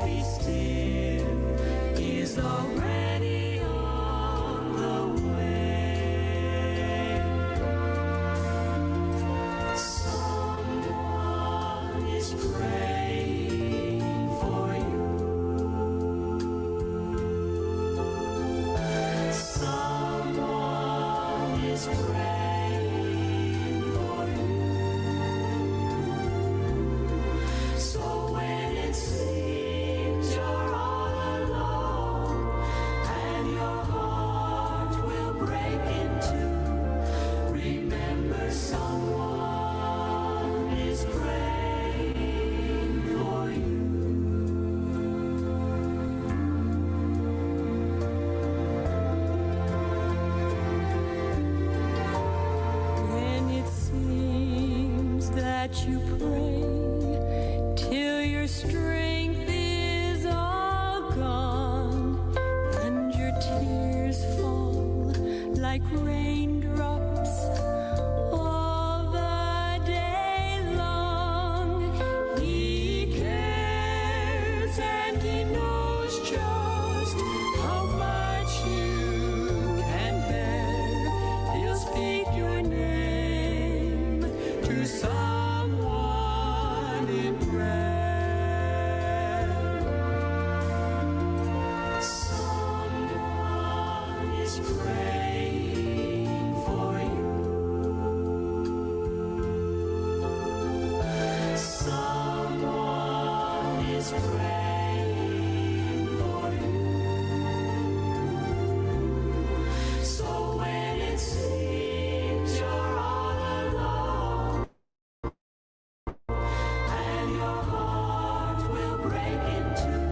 be still is already on the way. Someone is praying for you. Someone is praying for you. So when it seems you're all alone and your heart will break in two, remember someone is praying for you. When it seems that you pray till your strength is all gone and your tears fall like raindrops all the day long. He cares and he knows just how much you can bear. He'll speak your name to someone in prayer. Someone is praying for you. Someone is praying for you. So when it seems you're all alone and your heart will break in two,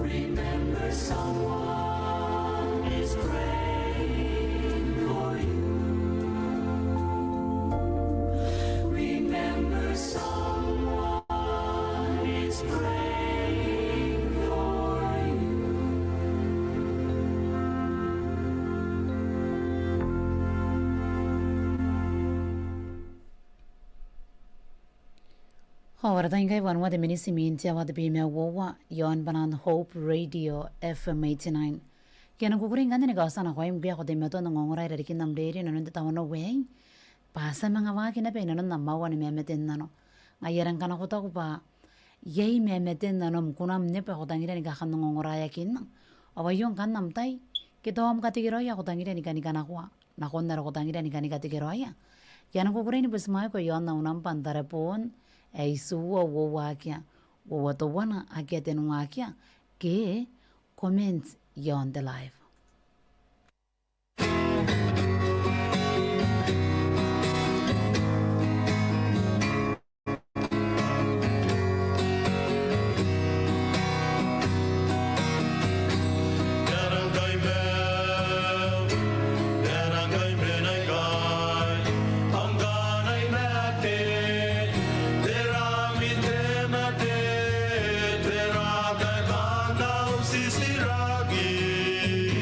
remember someone is praying for you. Remember someone is praying for you. Howardangai wanwade minisi mintia wade bime wowa yon banan Hope Radio FM 89. Yana kukuring ganda ni gawasana kwa imbia kwa demeto na ngongorai rariki namderi nanonde tawano wey. Pasa mga waki na pe nanon namawa ni memetin nano. Ngayaran kana kuta kupa yei memetin nano mkuna mnepe kutangira ni kakan ngongorai yakin. Awa yon kan namtai kita om katigiroya kutangira ni kanikana kwa. Nakondara kutangira ni kanikatigiroya. Yana kukuring ni besmai ko yon na unam pantare pon. E suwa wakia wato wana akete nuakia ke comments yon the live. Sisiragi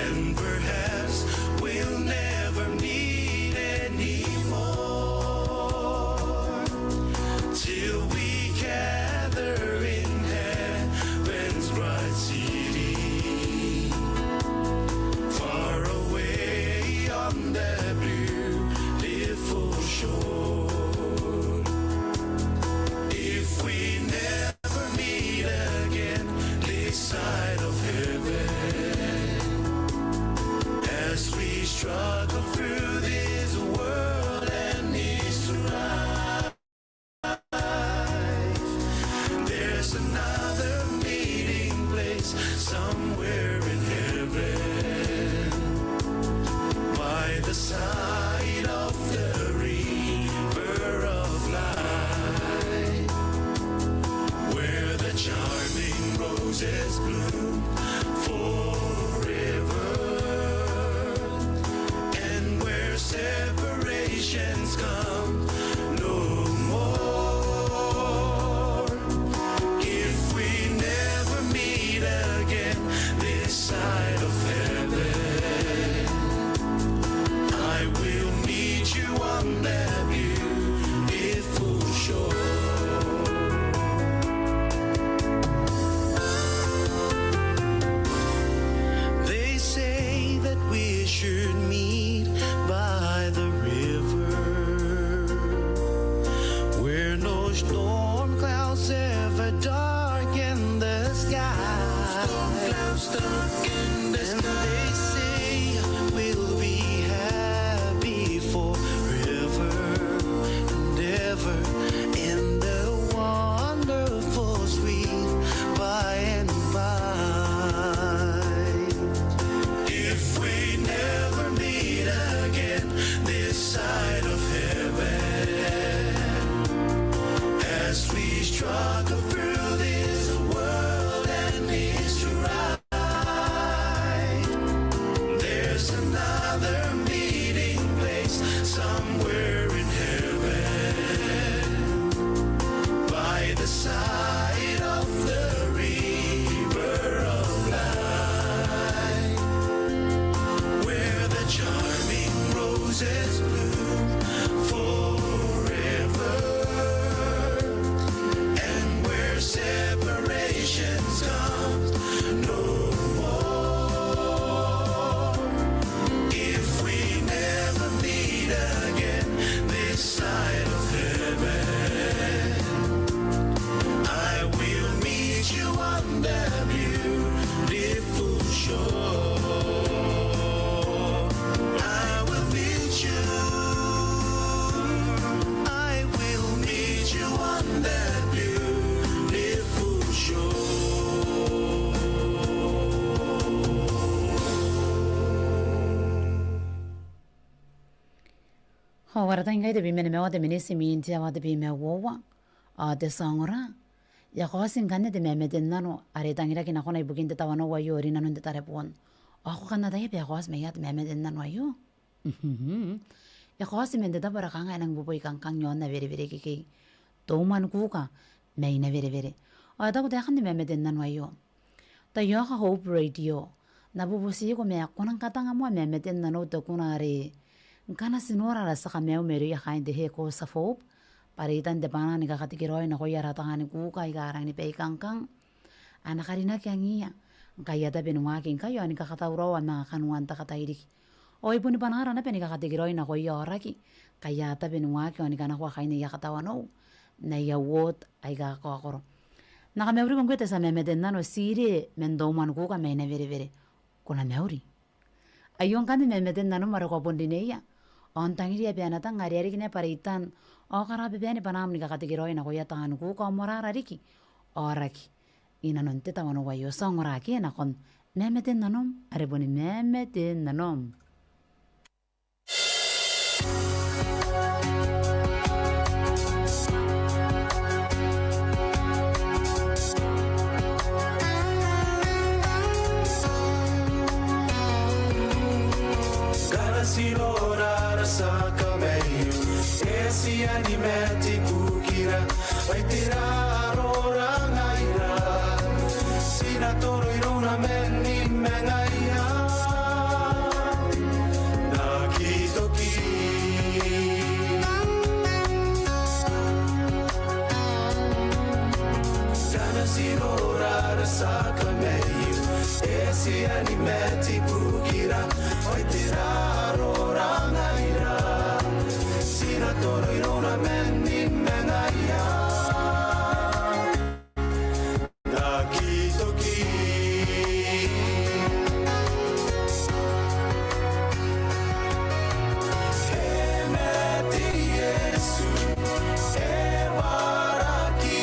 And perhaps we'll never meet anymore. warata ingai de bimene mewa de minisi minti awa de bime wowa de sangora ya kosin kanne de meme de nano are tangira kina kona ibukin de tawano wa yo rina non de tarepon ako kana da be kos me yat meme de nano ayo ya kosin men de da bara kanga nang buboy kang yon na vere vere ki doman kuka me na vere vere da ko de kan de meme de nano ayo ta yo ha hope radio na bubusi ko me akon katanga mo meme de nano to kunare kana sinora la saka meu meri ya hain de he ko sa fop paritan de pana ni kakati kiroi na ko yara tangani ku kai garang ni pei kangkang ana karina kyangia kaya da benua kin kayo ani kakata uro na kanuan ta kata iri oi puni panara na peni kakati kiroi na ko yara ki kaya da benua ki ani kana ko hain ya kata wano na ya wot ai ga ko akoro na ka meuri kongete sa meme de nano sire mendoman ku ka me na vere vere kuna meuri ayon kan meme de nano maro ko bondineya on tangiria piana tangari ari kine paritan o kara bebiani panam ni kakati kiroi na koya tan ku ko morara riki oraki ina non te tawano wayo songora ki na kon meme de nanom are boni meme de nanom Sinora rasa kameyu esi animeti kukira vai tirar orang aira sinatoro irona meni mengaya nakitoki Dana sinora rasa kameyu esi animeti kukira vai tirar Toro irona meni mengaya Daki toki Emeti Yesu Evaraki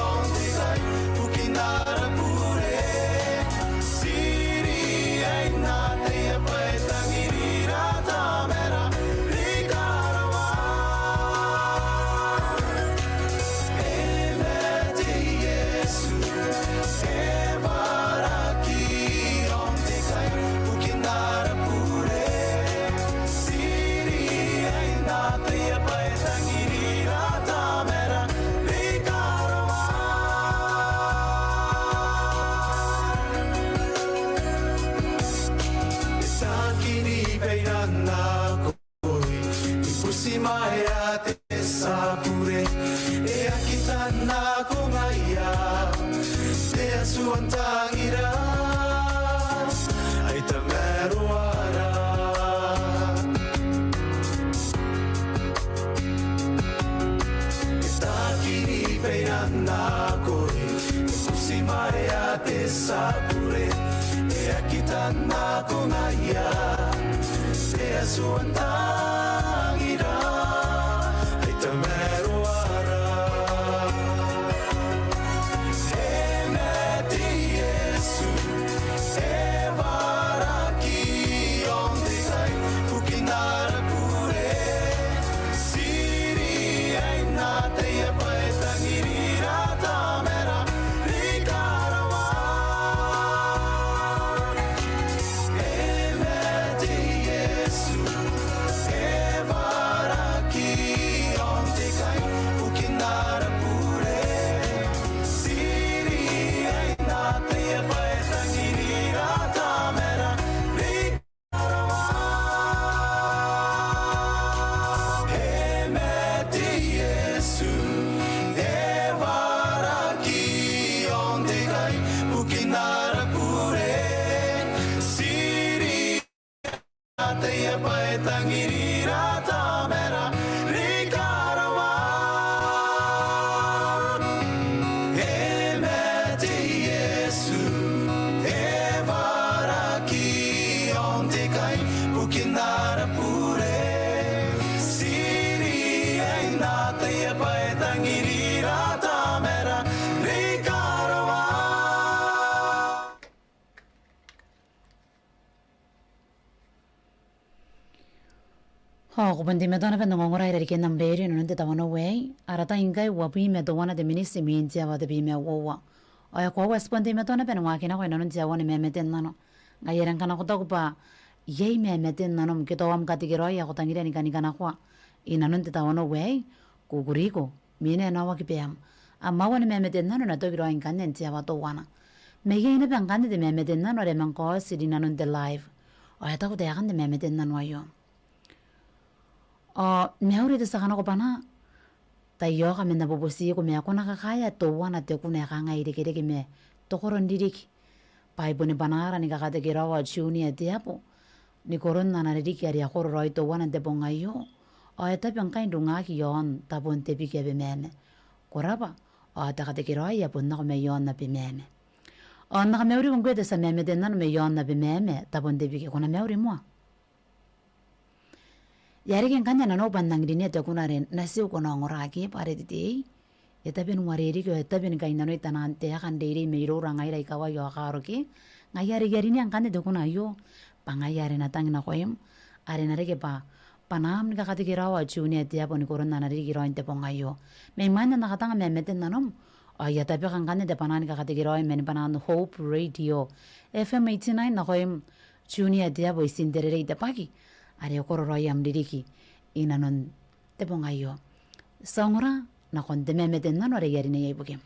onde gai Pukinara pure Siri ainate e paetangirira tamera Sapure e akita na kongaya te asuantangira ai tameruara takiri peina koi usimaya te sapure e akita na kongaya te asuantangira kupundi me dona pendo ngongora ira ke namderi no nte tawano we arata ingai wapi me do wana de minisi mintia wa de bi me wowa aya ko wa spondi me dona pendo ngakina ko no ntia woni me meten nano ngayerang kana ko takupa yei me meten nano ke to am katigero ya ko tangira ni kana kwa ina no nte tawano we kukuriko mine na wa ki peam amma woni me meten nano na to giro in kan ntia wa to wana me ye ne bang kan de me meten nano re man ko sidi nano de live aya ta ko de kan de me meten nano ayo meauri de sakana ko pana tayo kami na bobosi ko me ako nakakaya to wana te ko na kanga ire me to koron dirik pai bone banara ni kakate kirawa chuni atiapo ni koron na nariki ari ako roi to wana te bongayo o eta piang kain dunga ki yon tapon te pike be meme koraba o ta kate kirawa ya pon na ko me yon na be meme o na meauri ko ngwe de sa meme de na me yon na be meme tapon te pike ko na meauri mo yarigen kanya na no bandang dini te kunare nasiu ko ngoraki pare dite etaben wareri ko etaben kain na no itanante akan deiri meiro rangai rai kawa yo akaroki ngayari yari ni angkane de kunayo pangayari na tang na koim are na reke pa panam ni kakati kirawa chuni atia poni korona na riki kirawa inte pongayo me mana na katanga me meten nanom aya tapi kan kane de panani kakati kirawa men panan Hope Radio FM 89 na koim chuni atia bo isinderere ite pagi are kororo yam diriki inanon te pongayo songora na konte me meten nano re yari ne yebuke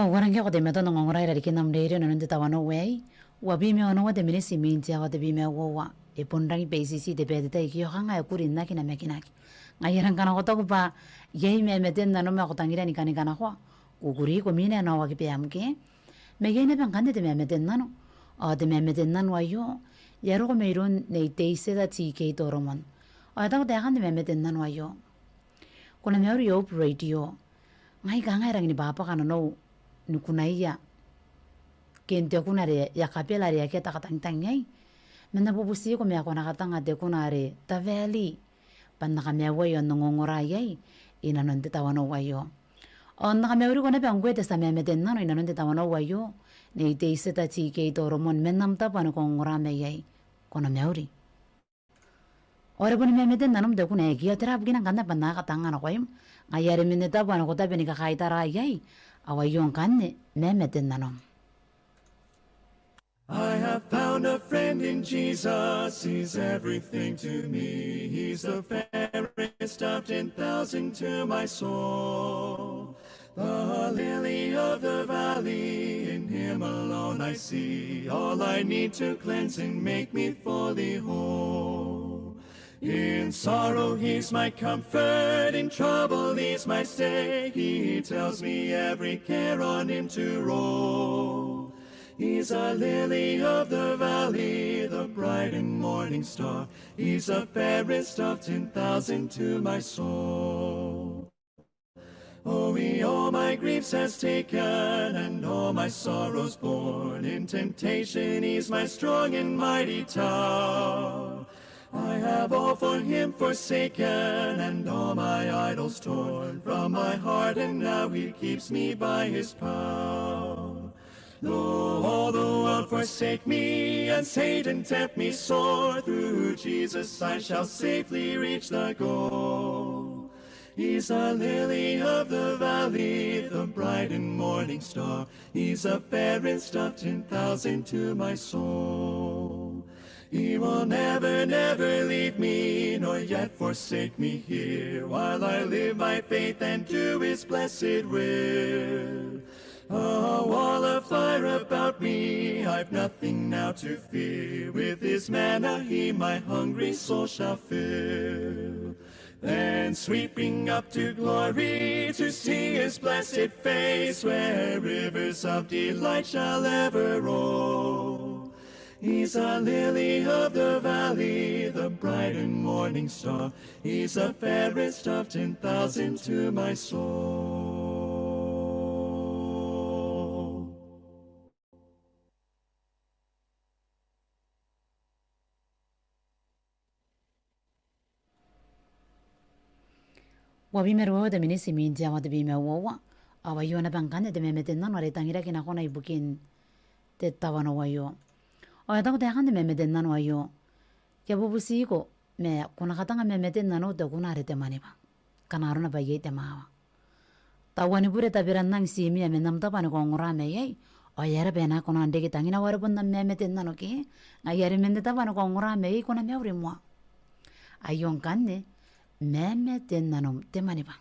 waran ke ko de me to ngora ira ki nam de no de tawano we wa bi me ono wa de minisi mintia wa de bi me wo wa e pondang PCC de be de ki hanga ya kuri na kina me kina ngayaran kana ko to ba ye me me den na no me ko tangira ni kana ko kukuri ko mine na wa ki pe amke me ge ne ban kan de me den na no de me den na no yo yaro ko me iron ne te se da ti ke to romon da de han de me den na no yo ko na me yo radio ngai ka ngai rang ni bapa kana no nukunaiya kente kunare ya kapela ya keta katang ngai mena bubusi ko me ko na katanga de kunare ta valley panna ka me wayo ngongora yai ina non de tawano wayo on na me uri ko na bangwe de sa me den na no ina non de tawano wayo ne te seta ti ke to romon menam ta pan ko ngora me yai ko na me uri ore boni me den nanom de kuna gi atra bgina kanna panna katanga na koim ngayare mene ta pan ko ta beni ka kaitara yai awayon kanne me den nanom. I have found a friend in Jesus, he's everything to me. He's the fairest of 10,000 to my soul. The lily of the valley, in him alone I see all I need to cleanse and make me fully whole. In sorrow he's my comfort, in trouble he's my stay. He tells me every care on him to roll. He's a lily of the valley, the bright and morning star. He's the fairest of 10,000 to my soul. Oh, he all my griefs has taken and all my sorrows borne. In temptation he's my strong and mighty tower. I have all for him forsaken and all my idols torn from my heart, and now he keeps me by his power. Though all the world forsake me and Satan tempt me sore, through Jesus I shall safely reach the goal. He's a lily of the valley, the bright and morning star. He's the fairest of 10,000 to my soul. He will never, never leave me, nor yet forsake me here, while I live by faith and do his blessed will. A wall of fire about me, I've nothing now to fear. With his manna he my hungry soul shall fill. Then sweeping up to glory, to see his blessed face, where rivers of delight shall ever roll. He's a lily of the valley, the bright and morning star. He's the fairest of 10,000 to my soul. Wabimero de minisi minti ama de bime wowa awayo na bangkane de memete nan wale tangira kina kona ibukin te tawano wayo o ya de hande memete nan wayo ke bubusi ko me kuna katanga memete nano de kuna rete maniba kanaruna baye te mawa tawani bure tabiran nang si mi me nam tapane ko ngura me ye o yara bena kona ande ki tangina wara bun nam memete nano ki ngayare mende tapane ko ngura me ye kona me uri mo ayon kanne meme ten nanom te maniba.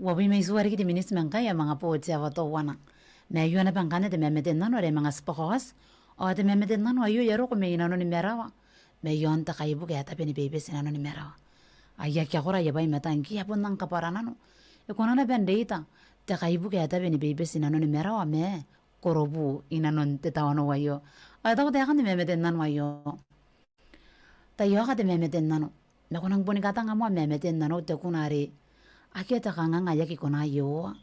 wabi may suwari kiti minis mangka ya mga po siya wato wana. Mayo na pang kanete memeten nano re mga spokos. O ate memeten nano ayo yaro ko may inano ni merawa. Mayo anta kayo kaya tapi ni baby sinano ni merawa. Ayak ya kora ya bay matangki yapon nang kaparanano. Ikono na bendita. Ta kayo kaya tapi ni baby sinano ni merawa me. Korobu inanon te tawano wayo. Ata ko te kan ni memeten nano wayo. Tayo ka te memeten nano. Nakunang bonikata nga mo memeten nano te kunari. Aki ta kanga nga yaki kona yo.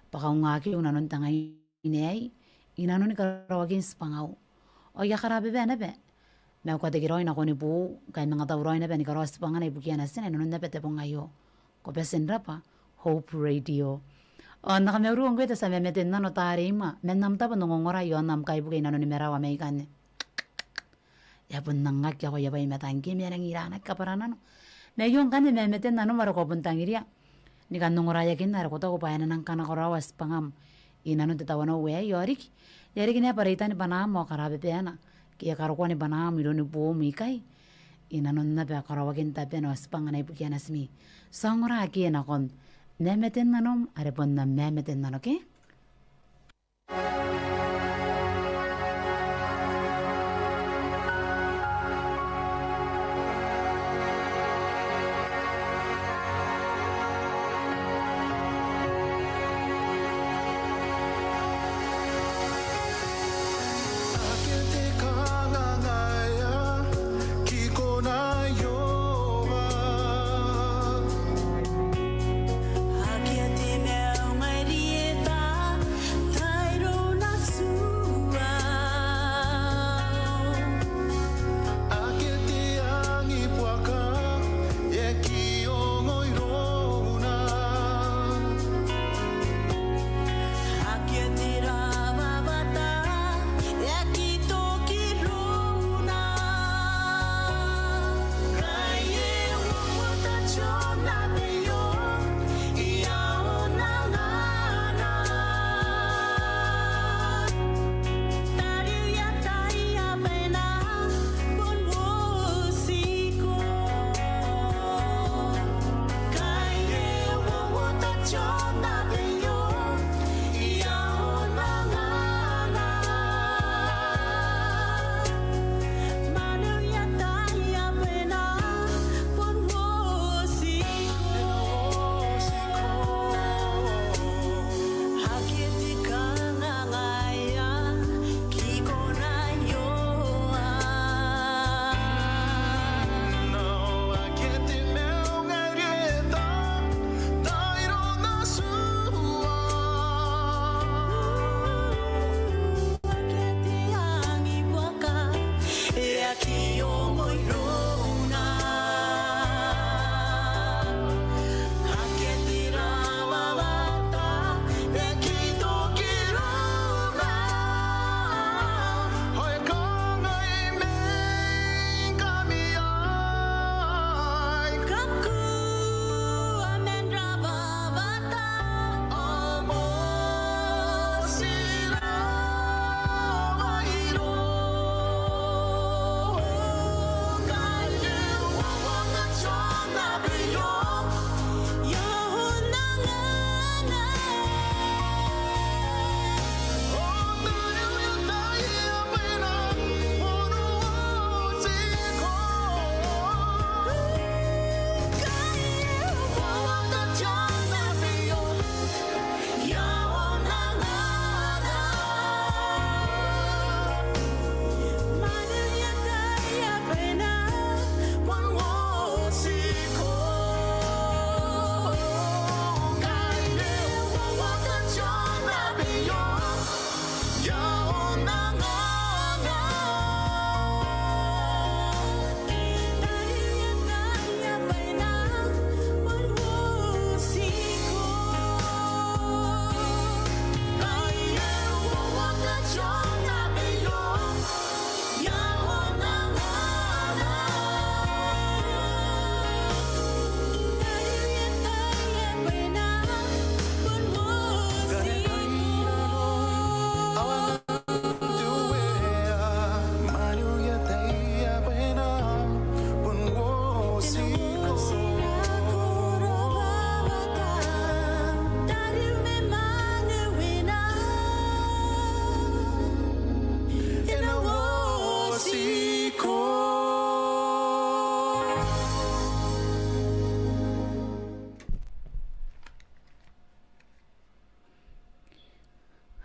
Paka nga aki yung nanon tangay inay. Inanon ni karawagin spangaw. O yakarabe be na be. May ko tegiroy na ko ni bu. Kay mga tawroy na be ni karawas pangan ay bukiyan na sin. Nanon na be te pong ngayo. Ko besin rapa. Hope Radio. O nakamewruang ko ito sa memetin na notari ma. Men tapa nungongora yo nam kay bukay nanon ni merawa may kan. Yapon nangak ako yabay matangki. Merang iranak kaparanan. Na yung kan ni memetin na no marokopon tangiriya. Ni kanong raya kin na ko ta ko payanan ng kanakarawas pangam inano tatawa no we yorik ni parita ni banam mo karabe pena kaya karoko ni banam ilo ni po mikay inano na ba karawagin ta pena panganay pukyan asmi sangora aki na kon nemeten nanom arepon na memeten nano ke Maria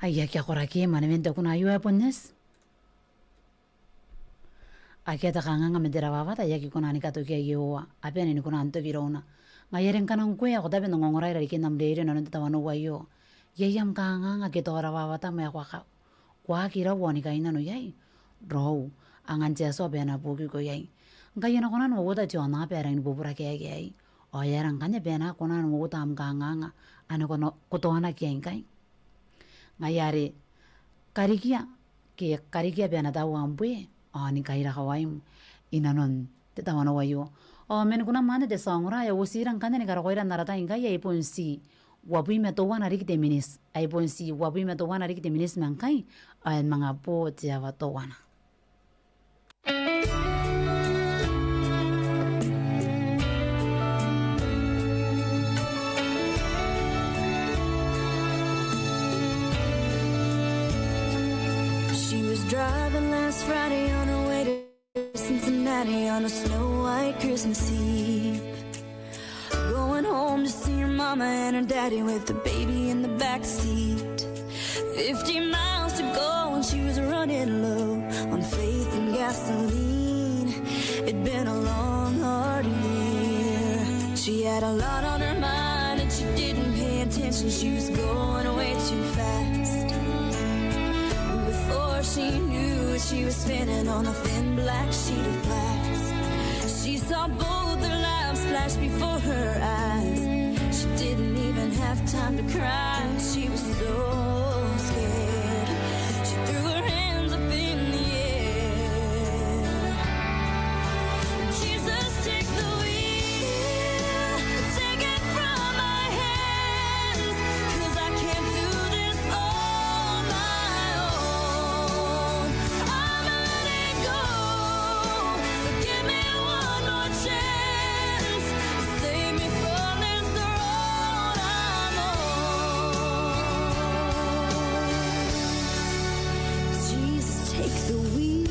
Ayaki akoraki manamente kuna ayo apones. Akiata kanganga medera vavata ayaki kuna nikatokia yeoa. Apene ni kuna anto kirona. Ngayeren kanang kwe ako tabi nongongorai rari kinamdere no nante tawano wayo. Yayam kanganga kitora vavata me kwa kwa kira woni kaina no yai. Row angan jeso bena buki ko yai. Ngayena kuna no woda jona pera ni bubura kaya yai. O yaran kanya bena kuna no woda am kanganga. Ano kono kotona kya kai. Ngayari karikia bena tahu ambue. Ni kaira kawaim inanon te tawano wayo. Men kuna mande de sangura ya usiran kanya ni karakoira narata inga ya iponsi wabi me to wana rikite minis iponsi wabi me to wana rikite minis mankai ay mga po tiawa to wana. She was driving last Friday on her way to Cincinnati on a snow white Christmas Eve. Going home to see her mama and her daddy with the baby in the back seat. 50 miles to go and she was running low on faith and gasoline. It'd been a long, hard year. She had a lot on her mind and she didn't pay attention. She was going way too fast. Before she knew it, she was spinning on a thin black sheet of glass. She saw both their lives flash before her eyes. She didn't even have time to cry. She was so scared. She threw her hands up in the air. Jesus, take the wheel. Take it from my hands. 'Cause I can't do this on my own. I'm letting go. So give me one more chance. Save me from this road I'm on. Jesus, take the wheel.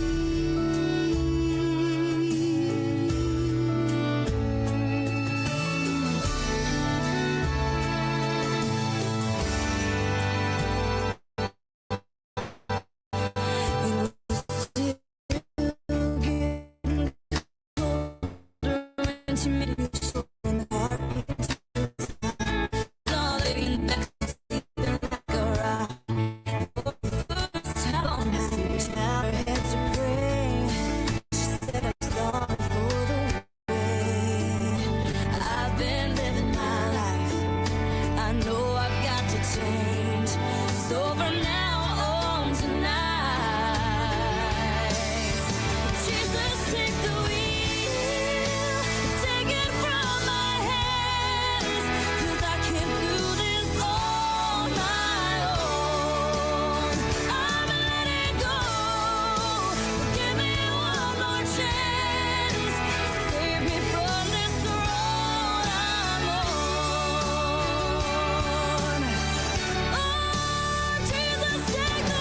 I've been living my life. I know I've got to change. So from now on tonight, Jesus, take the wheel. Take it from my hands. 'Cause I can't do this on my own. I'm letting go. Give me one more chance. Save me from this road I'm on. Oh, Jesus, take the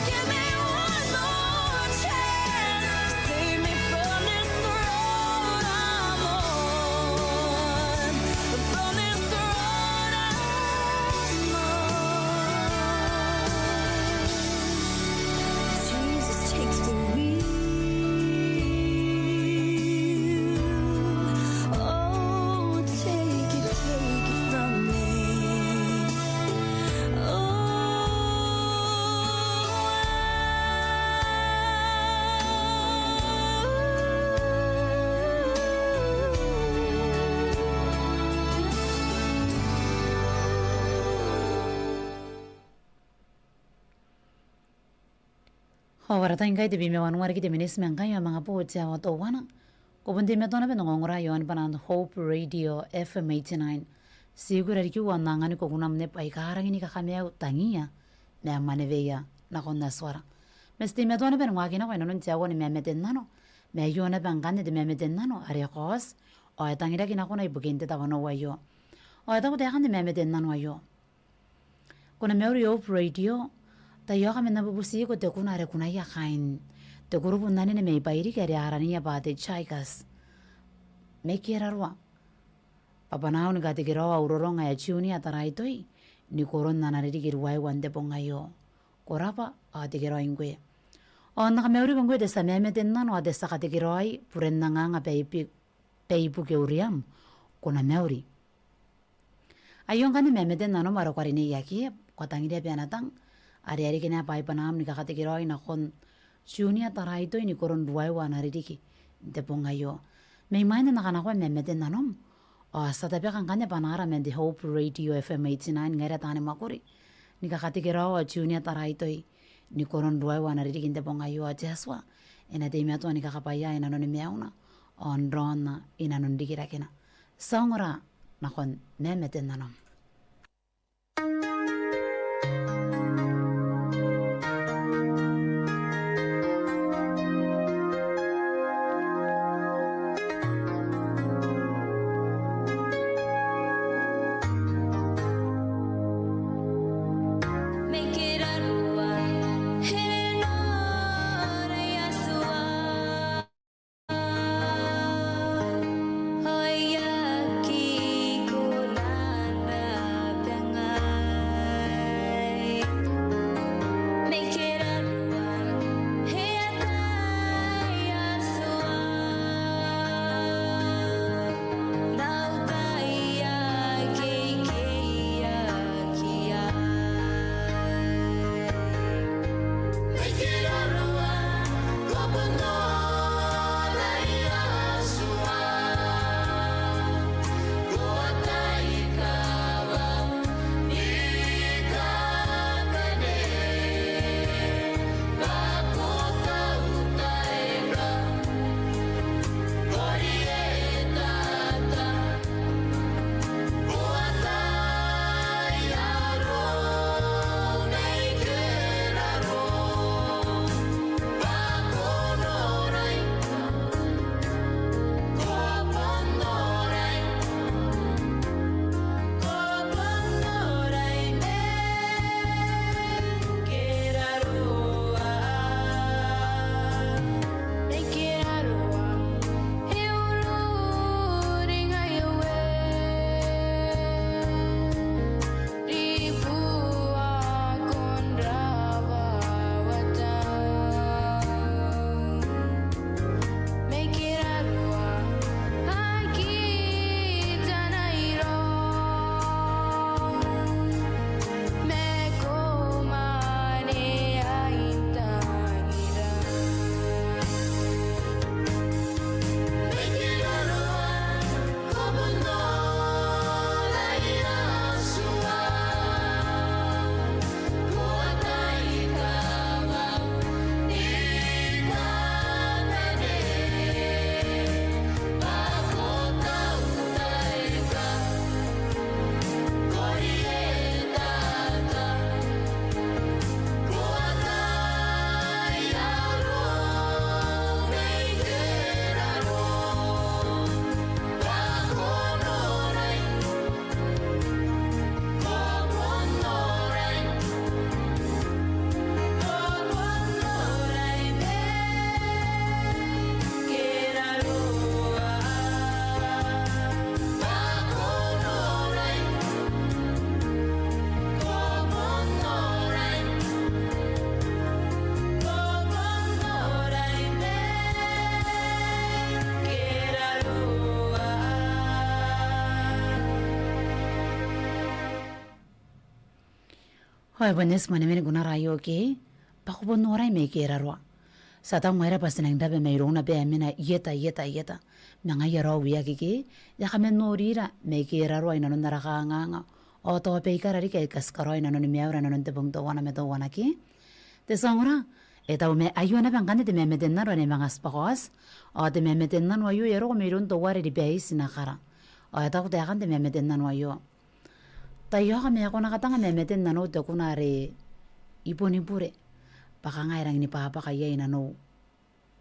give me one more chance. Save me from this road I'm on. From this road I'm on. Jesus, take the wheel. Oh, take it from me. Hawarata ingai te bime wanu wariki te minis mengai ya mga po tia wato wana. Kubundi me tona pe nongongora yoan panan Hope Radio FM 89. Sigura riki wanangani ko kunam ne pai karang ini kakamea tangia. Me amane veya na konda swara. Mesti me tona pe ngwaki na kwaino ntia wani me meten nano. Me yona pe ngane de me meten nano. Are kos. O tangira kina kona ibukente tawano wayo. O tako te hande me meten nano wayo. Kuna meuri Hope Radio tayo kami nabubusi ko te kunare kuna ya kain te grupo nani ne may pairi kari arani ya bate chaikas me kirarwa papanao ni gati kirawa uroronga ya chiuni ataraitoi ni koron nanari kirwai wande pongayo korapa ati kirawa ingwe o nakameuri kongwe de sameme tenano ade sakati kirawai puren nanganga peipu ke uriam kuna meuri ayong kani meme tenano maro kwarini yaki kwatangiria pianatang ari kena pai panam ni kakati kirawai na kon chiuni ataraitoi ni koron ruwai wanari diki de pongayo may mind na kanakwa meme tenano sa tabi kan kanya panara men the Hope Radio FM 89 ngaira tani makuri ni kakati kirawa chiuni ataraitoi ni koron ruwai wanari diki de pongayo ajaswa ena de miato ni kakapaya ina no ni meauna on rona ina no dikira kena songora na kon meme tenano Hoy buenas manimeni gunarayo ke pakubo noray me kerarwa satang mayra pasinang dabe mayrona be amina yeta nanga yaraw wiya ke ya kame norira me kerarwa ina no narakanga o to pe karari ke kaskaro ina no miawra no te bungto wana me to wana ke te sangra eta me ayuna bangane de me denaro ne mangas pakos o de me denano ayo yaro me run to wari di beis na kara o eta ko de kan de me denano ayo tayo kami ako nakatanga memeten nano to kunare ipon-ipure baka nga irang ni papa kaya inano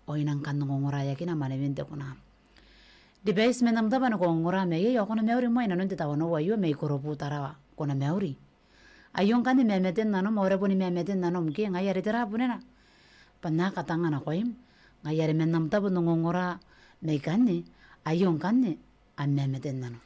o inang kanongongoraya kina manemende kuna di base menamdaban ko ngora me yo kono meuri mo inano te tawano wayo me koropu tarawa kono meuri Ayong kani memeten nanom ore buni memeten nanom ki ngayari tera bunena. Pana katanga na koim ngayari menam tabu nongongora meikani ayong kani a memeten nanom.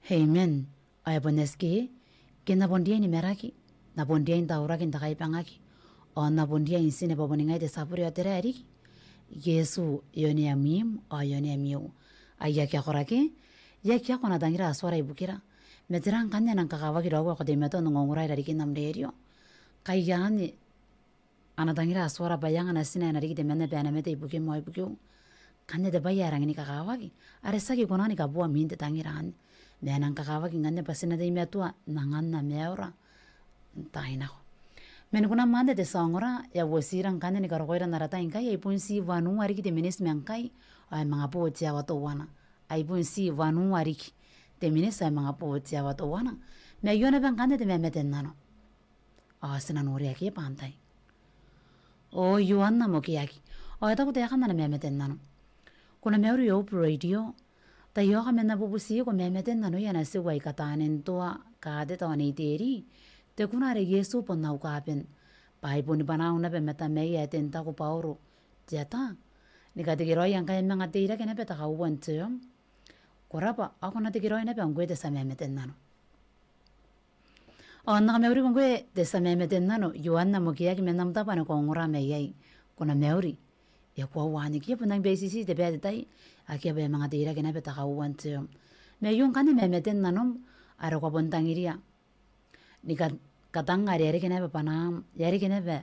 Amen. Ay boneski kina bondia ni meraki na bondia inda uraki inda kai pangaki o na bondia insine boboningai de sapuri aterari Yesu yoni amim o yoni amiu ayya kya koraki ya kya kona dangira aswara ibukira meteran kanya nang kakawaki dogo ko de meto ngongurai dari kinam derio kayani ana dangira aswara bayanga na sina na rigi de menne bana mete ibuke mo ibuke kanya de bayarang ni kakawaki aresaki konani kabua minte dangiran Meanang kakawaki nganya pasina de metua nangan na meura taina ko menukuna mande de songora ya wosirang kanya ni karokoira narata inkai ya ipunsi vanu ariki de minis mangkai ay mga po tia wato wana ay ipunsi vanu ariki de minis ay mga po tia wato wana me yona bang kanya de memeten nano asina nori aki pantai o yuan na mokiaki o eta ko te yakan na memeten nano kuna meuru yo radio tayo kami nabubusi ko memeten nano yan asi way katanin toa kade tawa ni teri te kunare Yesu pon nau kapin pai pun panau na pe meta meia tenta ku pauru jata ni ka tigiro yang kai manga tira kene pe ta kawan tseom korapa ako na tigiro na pe ngwe te same meten nano onna meuri ngwe te same meten nano yuanna mo kia ki menam ta pana ko ngora meiai kona meuri ya kwa wani kia punang besisi te be tai akia be manga tira kene pe ta kawan tseom me yung kani me meten nanom aro ko bontangiria ni ka katanga yari kene pe panam yari kene pe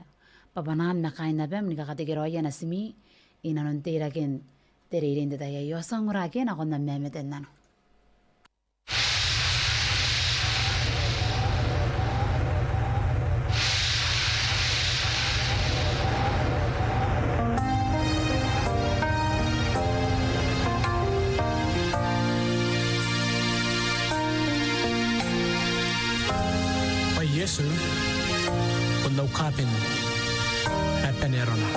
papanam na kaina pe ni ka tigiro ya na simi inanon tira ken tere irinde ta yo sangura ken ako na me meten nano Yesu pundaw kapin at panerona.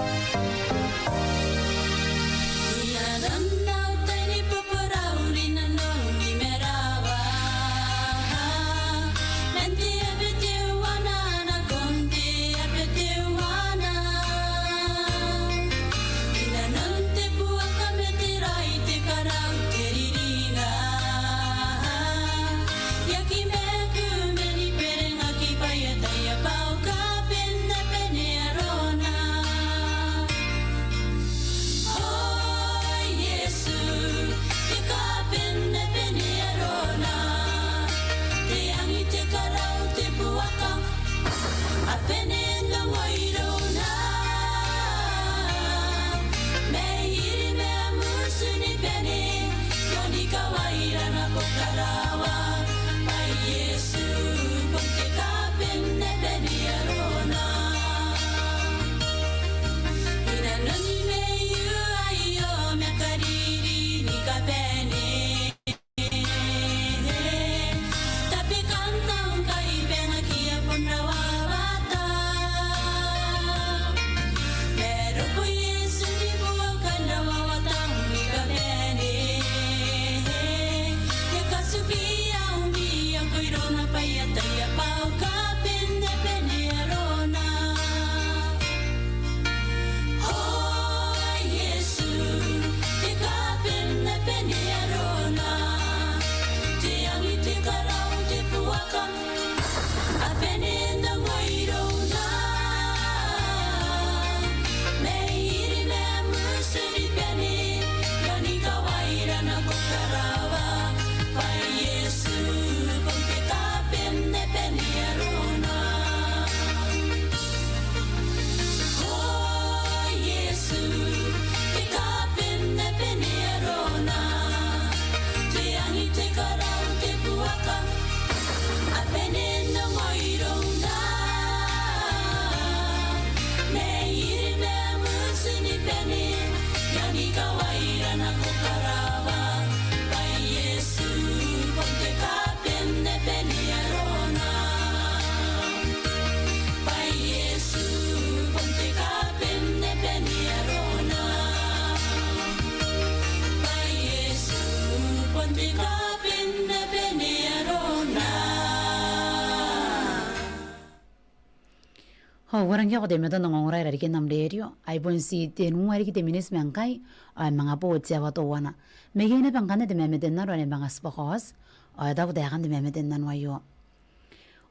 Orang kaya ko demi to nangongray rari kin namderio ay pon si tenungari ki teminis mangkay ay mga po siya wato wana megay na pangkana de memeten na ron mga spakos ay daw dayakan de memeten na wayo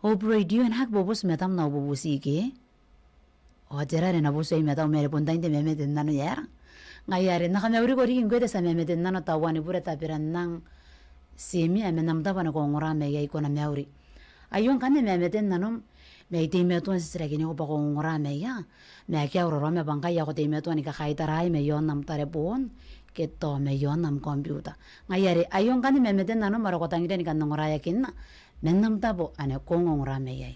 Hope Radio and hak bobos metam na bobusi ki o jera rin abuso ay metam mere puntain de memeten na no yara ngayari na kami uri ko rin kwede sa memeten na no tawani pura tapiran ng simi ay menamta pa na kongora megay ko na meuri ayun kani memeten na nom me time tuan sisregi ni ko pa kong ngorame ya me kya uro me bangka ya ko time tuan ka kaitarai me yon nam tare pon ke to me yon nam computer ngayari ayon kan me meten nano maro ko tangire ni kan ngoraya kinna men nam tabo ane kong ngorame ya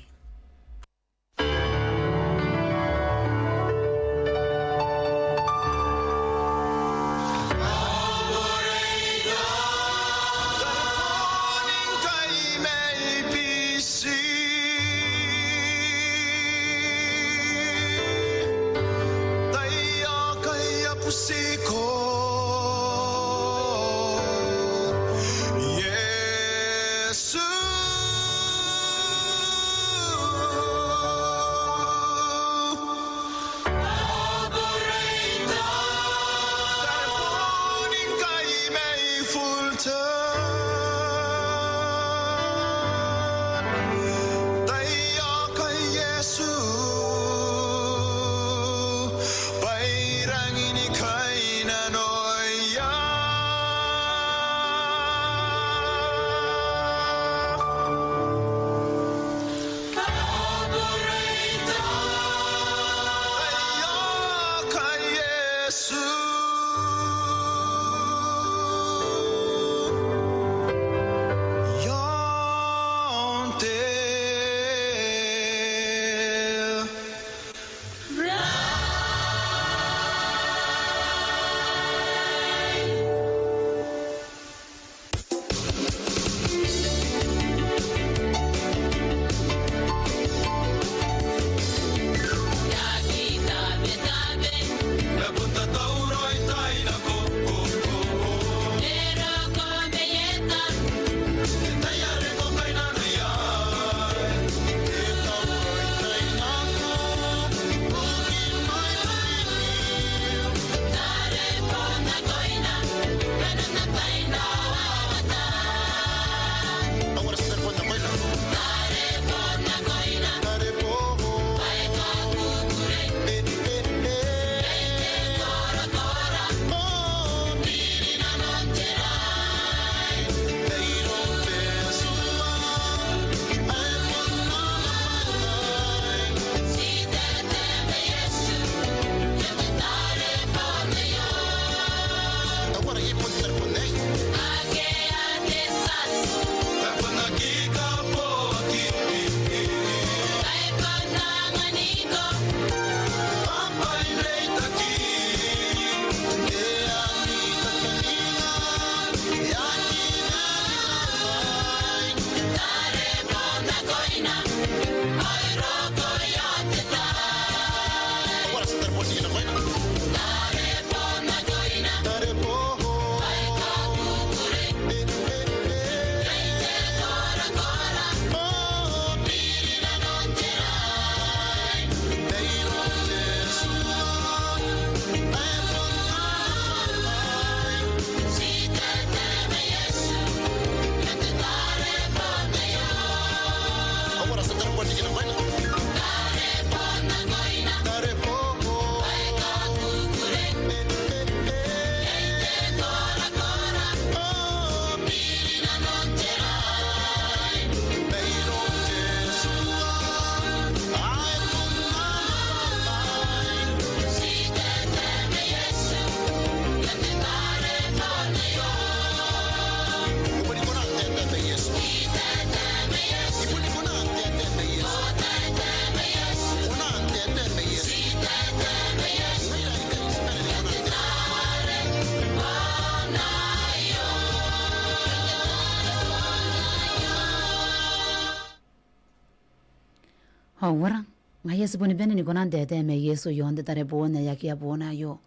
Hawara, nga Yesu puni bene ni konan tete me Yesu yonde tare bona ya kia bona yo.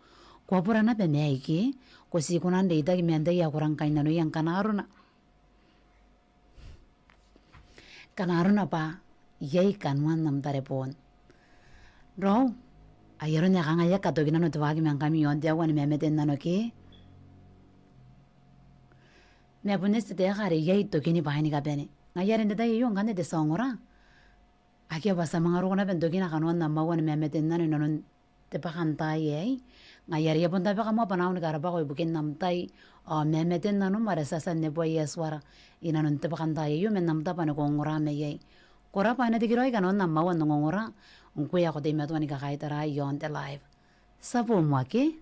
Kwa pura na pe me iki, ko si konan de itagi mente ya kurang kaina no yang kanaruna. Kanaruna pa, yei kanwan nam tare pon. Ro, ayero nya kanga ya katogina no tuwagi me angkami yonde awan me meten nano ki. Me apunes te kare yei to kini bahini ka bene. Nga yaren de tayo yung kande de songora. Aki basa mga rukuna ben to kina kanuan na mawan me meten nano nanon te pakantay ay. Nga yari ya punta pa kamo panahon ka rapa ko ibukin namtay me meten nano marasasan ne po yeswara. Inanon te pakantay yung men namta pa no kongora me yay. Kora pa na tigiroy kanuan na mawan no ngongora. Ungkuya ko te metuan ni kakaitara yon te live. Sapo mo aki?